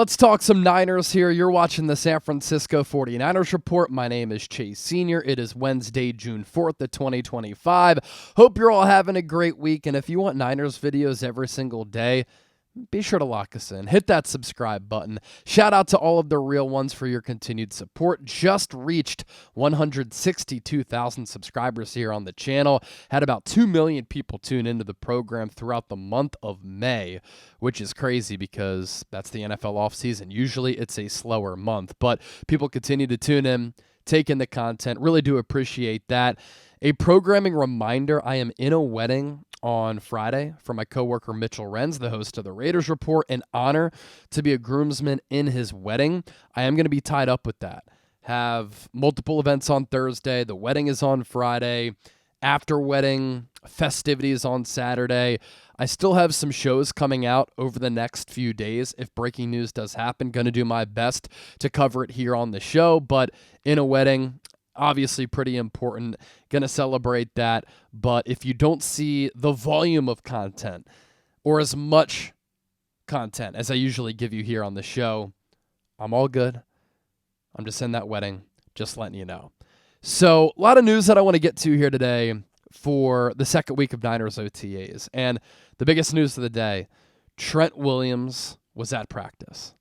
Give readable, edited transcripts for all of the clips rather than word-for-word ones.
Let's talk some Niners here. You're watching the San Francisco 49ers Report. My name is Chase Sr. It is Wednesday, June 4th of 2025. Hope you're all having a great week. And if you want Niners videos every single day, be sure to lock us in. Hit that subscribe button. Shout out to all of the real ones for your continued support. Just reached 162,000 subscribers here on the channel. Had about 2 million people tune into the program throughout the month of May, which is crazy because that's the NFL offseason. Usually it's a slower month, but people continue to tune in, take in the content. Really do appreciate that. A programming reminder, I am in a wedding on Friday for my coworker Mitchell Renz, the host of the Raiders Report. An honor to be a groomsman in his wedding. I am going to be tied up with that. Have multiple events on Thursday. The wedding is on Friday. After wedding festivities on Saturday. I still have some shows coming out over the next few days. If breaking news does happen, going to do my best to cover it here on the show. But in a wedding, obviously pretty important, going to celebrate that. But if you don't see the volume of content or as much content as I usually give you here on the show, I'm all good. I'm just in that wedding, just letting you know. So a lot of news that I want to get to here today for the second week of Niners OTAs. And the biggest news of the day, Trent Williams was at practice.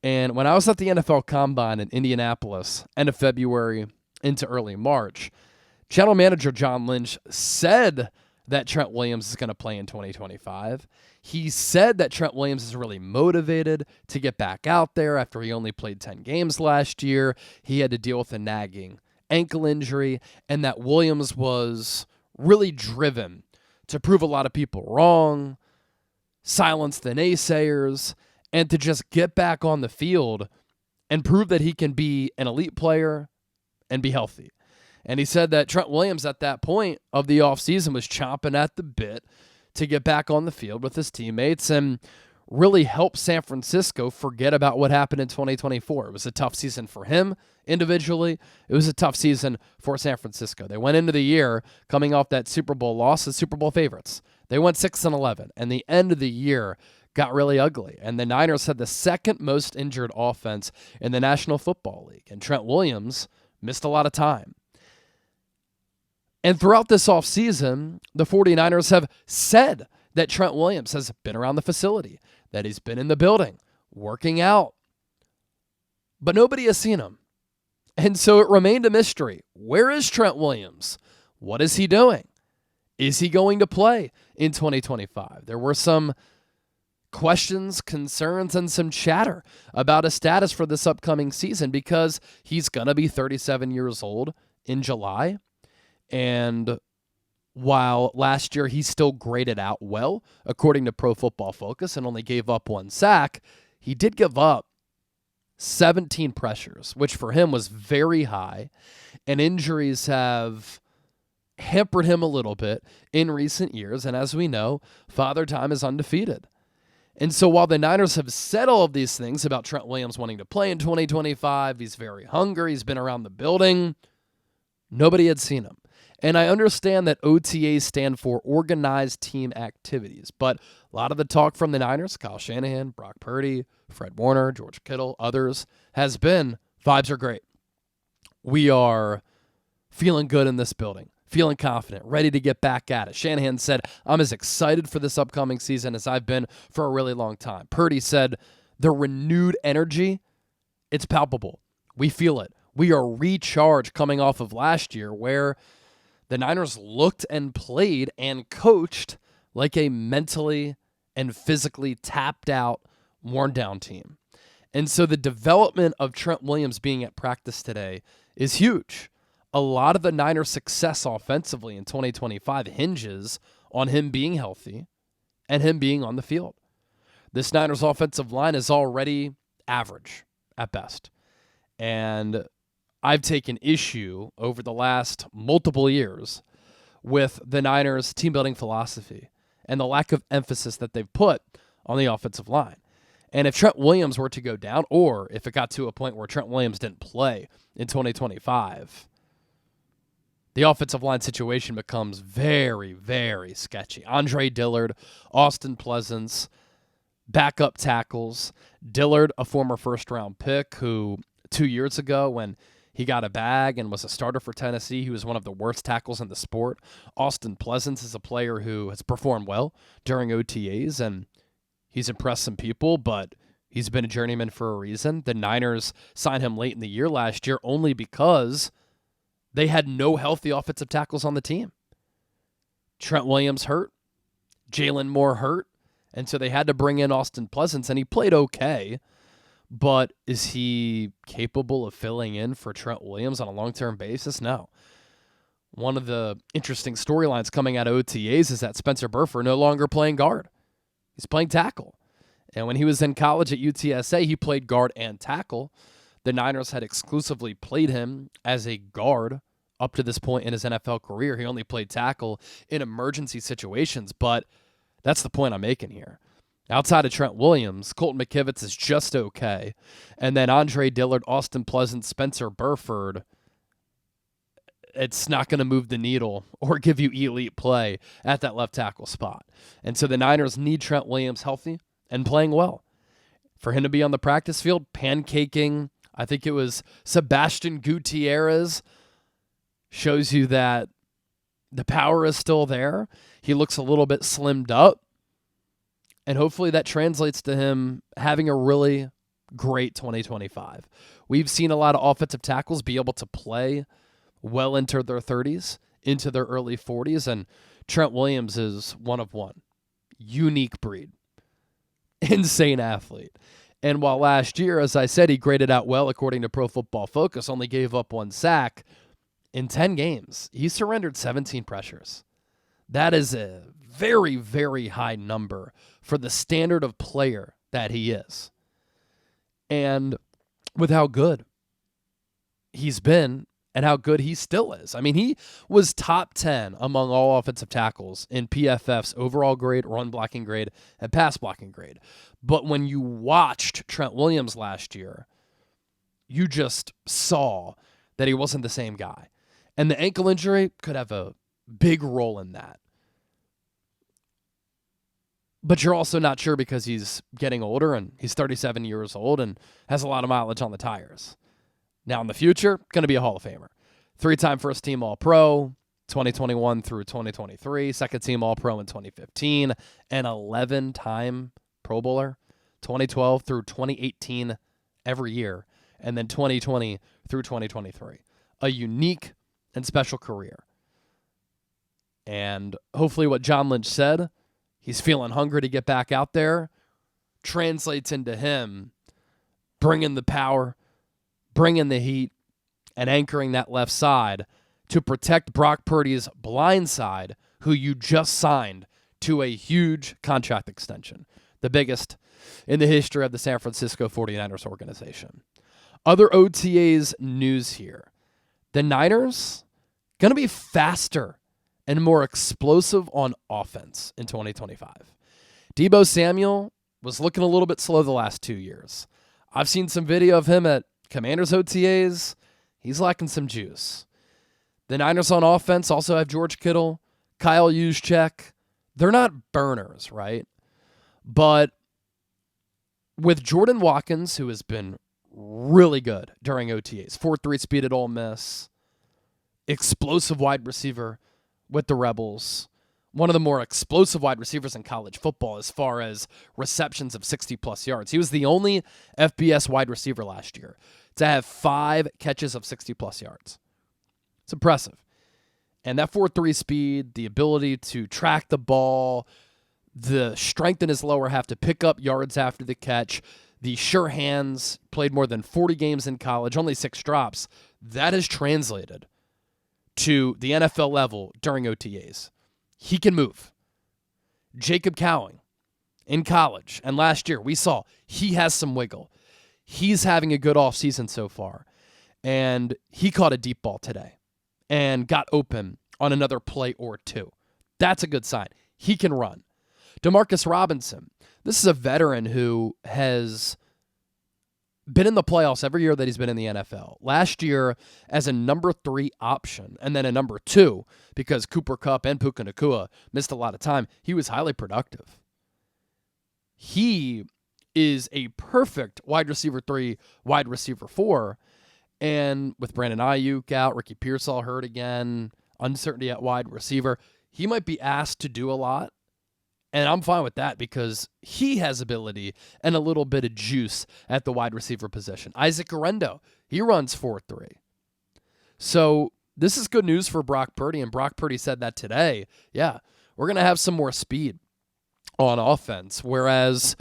And when I was at the NFL Combine in Indianapolis, end of February into early March, General Manager John Lynch said that Trent Williams is going to play in 2025. He said that Trent Williams is really motivated to get back out there after he only played 10 games last year. He had to deal with a nagging ankle injury, and that Williams was really driven to prove a lot of people wrong, silence the naysayers, and to just get back on the field and prove that he can be an elite player and be healthy. And he said that Trent Williams at that point of the offseason was chomping at the bit to get back on the field with his teammates and really help San Francisco forget about what happened in 2024. It was a tough season for him individually. It was a tough season for San Francisco. They went into the year coming off that Super Bowl loss as Super Bowl favorites. They went 6-11, and the end of the year got really ugly. And the Niners had the second most injured offense in the National Football League. And Trent Williams missed a lot of time. And throughout this offseason, the 49ers have said that Trent Williams has been around the facility, that he's been in the building, working out. But nobody has seen him. And so it remained a mystery. Where is Trent Williams? What is he doing? Is he going to play in 2025? There were some questions, concerns, and some chatter about his status for this upcoming season because he's going to be 37 years old in July. And while last year he still graded out well, according to Pro Football Focus, and only gave up 1 sack, he did give up 17 pressures, which for him was very high. And injuries have hampered him a little bit in recent years. And as we know, Father Time is undefeated. And so while the Niners have said all of these things about Trent Williams wanting to play in 2025, he's very hungry, he's been around the building, nobody had seen him. And I understand that OTAs stand for Organized Team Activities, but a lot of the talk from the Niners, Kyle Shanahan, Brock Purdy, Fred Warner, George Kittle, others, has been vibes are great. We are feeling good in this building, feeling confident, ready to get back at it. Shanahan said, I'm as excited for this upcoming season as I've been for a really long time. Purdy said, the renewed energy, it's palpable. We feel it. We are recharged coming off of last year where the Niners looked and played and coached like a mentally and physically tapped out, worn down team. And so the development of Trent Williams being at practice today is huge. A lot of the Niners' success offensively in 2025 hinges on him being healthy and him being on the field. This Niners offensive line is already average at best. And I've taken issue over the last multiple years with the Niners' team-building philosophy and the lack of emphasis that they've put on the offensive line. And if Trent Williams were to go down, or if it got to a point where Trent Williams didn't play in 2025, the offensive line situation becomes very, very sketchy. Andre Dillard, Austin Pleasance, backup tackles. Dillard, a former first-round pick who 2 years ago when he got a bag and was a starter for Tennessee, he was one of the worst tackles in the sport. Austin Pleasance is a player who has performed well during OTAs, and he's impressed some people, but he's been a journeyman for a reason. The Niners signed him late in the year last year only because they had no healthy offensive tackles on the team. Trent Williams hurt. Jalen Moore hurt. And so they had to bring in Austin Pleasance, and he played okay. But is he capable of filling in for Trent Williams on a long-term basis? No. One of the interesting storylines coming out of OTAs is that Spencer Burford no longer playing guard. He's playing tackle. And when he was in college at UTSA, he played guard and tackle. The Niners had exclusively played him as a guard up to this point in his NFL career. He only played tackle in emergency situations, but that's the point I'm making here. Outside of Trent Williams, Colton McKivitz is just okay. And then Andre Dillard, Austin Pleasant, Spencer Burford, it's not going to move the needle or give you elite play at that left tackle spot. And so the Niners need Trent Williams healthy and playing well. For him to be on the practice field, pancaking, I think it was Sebastian Gutierrez, shows you that the power is still there. He looks a little bit slimmed up. And hopefully that translates to him having a really great 2025. We've seen a lot of offensive tackles be able to play well into their 30s, into their early 40s, and Trent Williams is one of one. Unique breed. Insane athlete. And while last year, as I said, he graded out well according to Pro Football Focus, only gave up 1 sack, in 10 games, he surrendered 17 pressures. That is a very, very high number for the standard of player that he is. And with how good he's been and how good he still is. I mean, he was top 10 among all offensive tackles in PFF's overall grade, run blocking grade, and pass blocking grade. But when you watched Trent Williams last year, you just saw that he wasn't the same guy. And the ankle injury could have a big role in that. But you're also not sure because he's getting older and he's 37 years old and has a lot of mileage on the tires. Now in the future, going to be a Hall of Famer. 3-time first-team All-Pro, 2021 through 2023, second-team All-Pro in 2015, and 11-time Pro Bowler, 2012 through 2018 every year, and then 2020 through 2023. A unique and special career. And hopefully what John Lynch said, he's feeling hungry to get back out there, translates into him bringing the power, bringing the heat, and anchoring that left side to protect Brock Purdy's blind side, who you just signed to a huge contract extension, the biggest in the history of the San Francisco 49ers organization. Other OTAs news here. The Niners going to be faster and more explosive on offense in 2025. Deebo Samuel was looking a little bit slow the last 2 years. I've seen some video of him at Commanders OTAs. He's lacking some juice. The Niners on offense also have George Kittle, Kyle Juszczyk. They're not burners, right? But with Jordan Watkins, who has been really good during OTAs, 4.3 speed at Ole Miss, explosive wide receiver with the Rebels, one of the more explosive wide receivers in college football as far as receptions of 60-plus yards. He was the only FBS wide receiver last year to have 5 catches of 60-plus yards. It's impressive. And that 4.3 speed, the ability to track the ball, the strength in his lower half to pick up yards after the catch, the sure hands, played more than 40 games in college, only 6 drops, that has translated to the NFL level during OTAs. He can move. Jacob Cowing in college, and last year we saw he has some wiggle. He's having a good offseason so far, and he caught a deep ball today and got open on another play or 2. That's a good sign. He can run. Demarcus Robinson, this is a veteran who has been in the playoffs every year that he's been in the NFL. Last year as a number 3 option and then a number 2 because Cooper Kupp and Puka Nacua missed a lot of time. He was highly productive. he is a perfect wide receiver 3, wide receiver 4. And with Brandon Ayuk out, Ricky Pearsall hurt again, uncertainty at wide receiver, he might be asked to do a lot. And I'm fine with that because he has ability and a little bit of juice at the wide receiver position. Isaac Guerrero, he runs 4.3. So this is good news for Brock Purdy, and Brock Purdy said that today. Yeah, we're going to have some more speed on offense, whereas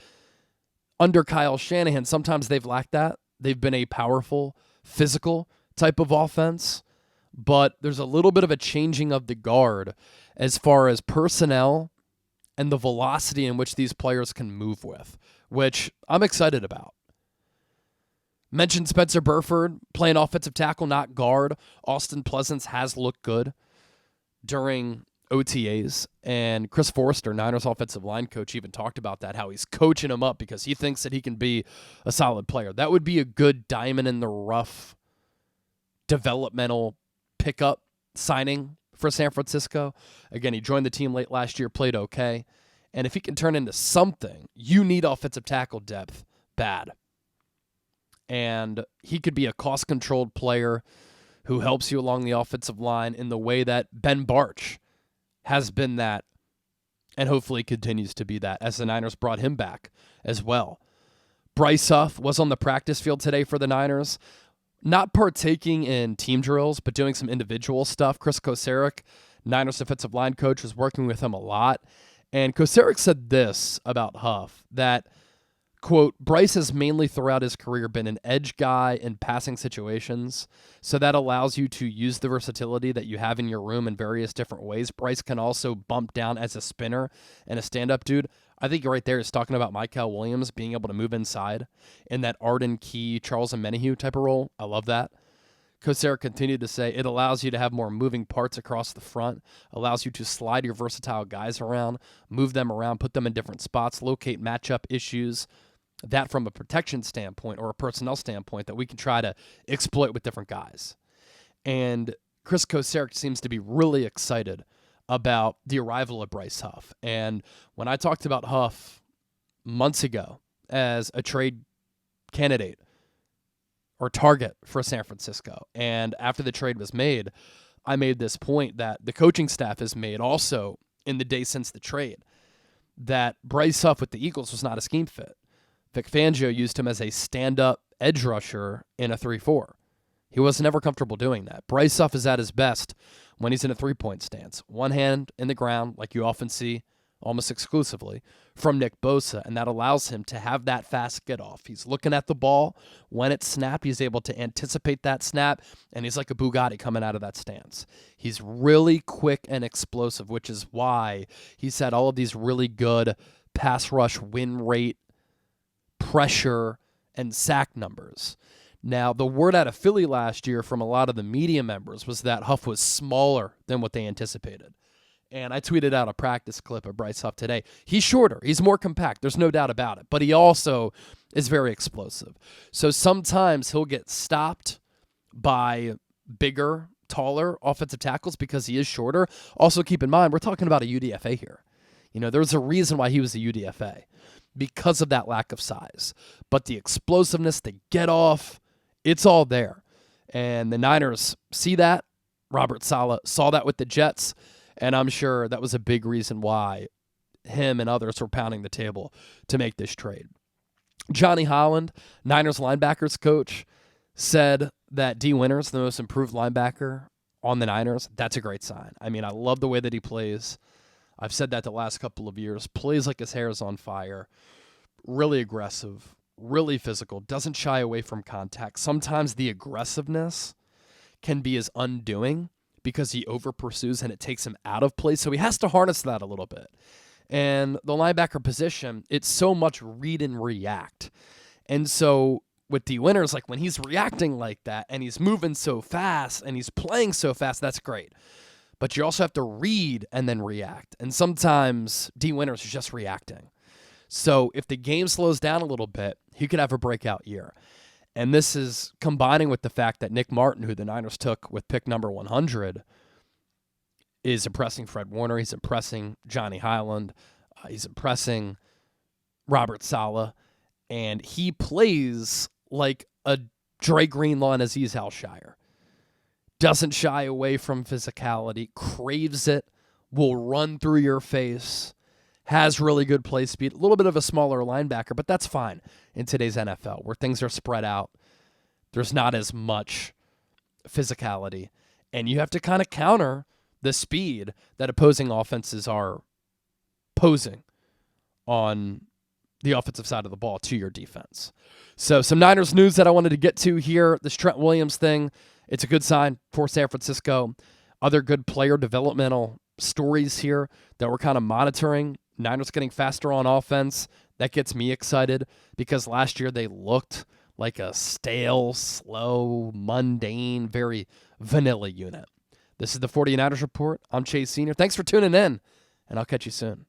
under Kyle Shanahan, sometimes they've lacked that. They've been a powerful, physical type of offense, but there's a little bit of a changing of the guard as far as personnel and the velocity in which these players can move with, which I'm excited about. Mentioned Spencer Burford playing offensive tackle, not guard. Austin Pleasance has looked good during OTAs, and Chris Forrester, Niners offensive line coach, even talked about that, how he's coaching him up because he thinks that he can be a solid player. That would be a good diamond in the rough developmental pickup signing for San Francisco. Again, he joined the team late last year, played okay. And if he can turn into something, you need offensive tackle depth bad. And he could be a cost-controlled player who helps you along the offensive line in the way that Ben Bartch has been that, and hopefully continues to be that as the Niners brought him back as well. Bryce Huff was on the practice field today for the Niners, not partaking in team drills, but doing some individual stuff. Chris Kocurek, Niners defensive line coach, was working with him a lot. And Kocurek said this about Huff, that, quote, Bryce has mainly throughout his career been an edge guy in passing situations, so that allows you to use the versatility that you have in your room in various different ways. Bryce can also bump down as a spinner and a stand-up dude. I think right there is talking about Michael Williams being able to move inside in that Arden Key, Charles Omenihu type of role. I love that. Kocurek continued to say it allows you to have more moving parts across the front, allows you to slide your versatile guys around, move them around, put them in different spots, locate matchup issues, that from a protection standpoint or a personnel standpoint that we can try to exploit with different guys. And Chris Kocurek seems to be really excited about the arrival of Bryce Huff. And when I talked about Huff months ago as a trade candidate or target for San Francisco, and after the trade was made, I made this point that the coaching staff has made also in the day since the trade, that Bryce Huff with the Eagles was not a scheme fit. Vic Fangio used him as a stand-up edge rusher in a 3-4. He was never comfortable doing that. Bryce Huff is at his best when he's in a three-point stance. One hand in the ground, like you often see almost exclusively from Nick Bosa, and that allows him to have that fast get-off. He's looking at the ball. When it's snapped, he's able to anticipate that snap, and he's like a Bugatti coming out of that stance. He's really quick and explosive, which is why he's had all of these really good pass rush win rate, pressure, and sack numbers. Now, the word out of Philly last year from a lot of the media members was that Huff was smaller than what they anticipated. And I tweeted out a practice clip of Bryce Huff today. He's shorter. He's more compact. There's no doubt about it. But he also is very explosive. So sometimes he'll get stopped by bigger, taller offensive tackles because he is shorter. Also, keep in mind, we're talking about a UDFA here. You know, there's a reason why he was a UDFA, because of that lack of size. But the explosiveness, the get off, it's all there. And the Niners see that. Robert Saleh saw that with the Jets. And I'm sure that was a big reason why him and others were pounding the table to make this trade. Johnny Holland, Niners linebackers coach, said that D. Winters, the most improved linebacker on the Niners, that's a great sign. I mean, I love the way that he plays. I've said that the last couple of years. Plays like his hair is on fire. Really aggressive. Really physical. Doesn't shy away from contact. Sometimes the aggressiveness can be his undoing because he over pursues and it takes him out of place. So he has to harness that a little bit. And the linebacker position, it's so much read and react. And so with D. Winters, like when he's reacting like that and he's moving so fast and he's playing so fast, that's great. But you also have to read and then react. And sometimes D. Winters is just reacting. So if the game slows down a little bit, he could have a breakout year. And this is combining with the fact that Nick Martin, who the Niners took with pick number 100, is impressing Fred Warner. He's impressing Johnny Highland. He's impressing Robert Saleh, and he plays like a Dre Greenlaw and Azeez Al-Shire. Doesn't shy away from physicality, craves it, will run through your face, has really good play speed, a little bit of a smaller linebacker, but that's fine in today's NFL where things are spread out. There's not as much physicality, and you have to kind of counter the speed that opposing offenses are posing on the offensive side of the ball to your defense. So some Niners news that I wanted to get to here. This Trent Williams thing, it's a good sign for San Francisco. Other good player developmental stories here that we're kind of monitoring. Niners getting faster on offense. That gets me excited because last year they looked like a stale, slow, mundane, very vanilla unit. This is the 49ers Report. I'm Chase Sr. Thanks for tuning in, and I'll catch you soon.